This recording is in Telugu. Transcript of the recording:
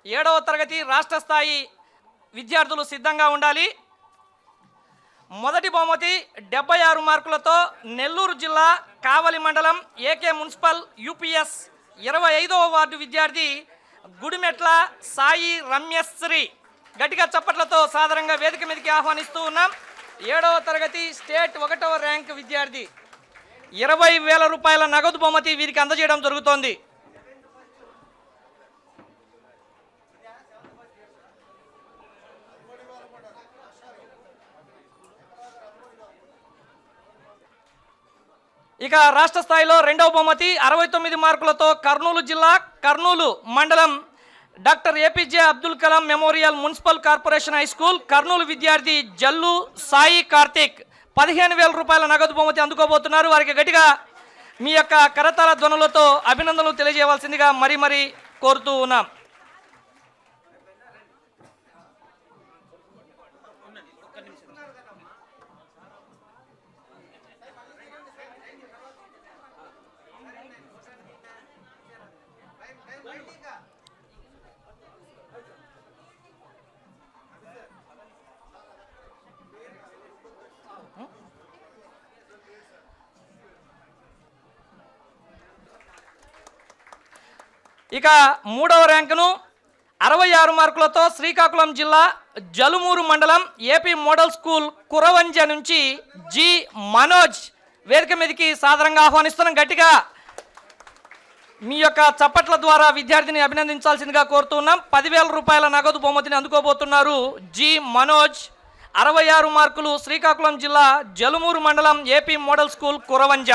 7వ తరగతి రాష్ట్ర స్థాయి విద్యార్థులు సిద్ధంగా ఉండాలి. మొదటి బహుమతి 76 మార్కులతో నెల్లూరు జిల్లా కావలి మండలం ఏకే మున్సిపల్ యూపీఎస్ 25వ వార్డు విద్యార్థి గుడిమెట్ల సాయి రమ్యశ్రీ. గట్టిగా చప్పట్లతో సాధారణంగా వేదిక మీదకి ఆహ్వానిస్తూ ఉన్నాం. 7వ తరగతి స్టేట్ 1వ ర్యాంక్ విద్యార్థి 20,000 రూపాయల నగదు బహుమతి వీరికి అందజేయడం జరుగుతోంది. ఇక రాష్ట్ర స్థాయిలో 2వ బహుమతి 69 మార్కులతో కర్నూలు జిల్లా కర్నూలు మండలం doctor APJ Abdul Kalam memorial municipal corporation high school Kurnool విద్యార్థి జల్లు సాయి కార్తిక్ 15,000 రూపాయల నగదు బహుమతి అందుకోబోతున్నారు. వారికి గట్టిగా మీ యొక్క కరతాళ ధ్వనులతో అభినందనలు తెలియజేయవలసిందిగా మరీ కోరుతూ ఉన్నాం. ఇక 3వ ర్యాంకును 66 మార్కులతో శ్రీకాకుళం జిల్లా జలుమూరు మండలం ఏపీ మోడల్ స్కూల్ కురవంజ నుంచి జి మనోజ్ వేదిక మీదకి సాదరంగా ఆహ్వానిస్తున్నాం. గట్టిగా మీ యొక్క చప్పట్ల ద్వారా విద్యార్థిని అభినందించాల్సిందిగా కోరుతున్నాం. 10,000 రూపాయల నగదు బహుమతిని అందుకోబోతున్నారు జి మనోజ్. 66 మార్కులు శ్రీకాకుళం జిల్లా జలుమూరు మండలం ఏపీ మోడల్ స్కూల్ కురవంజ.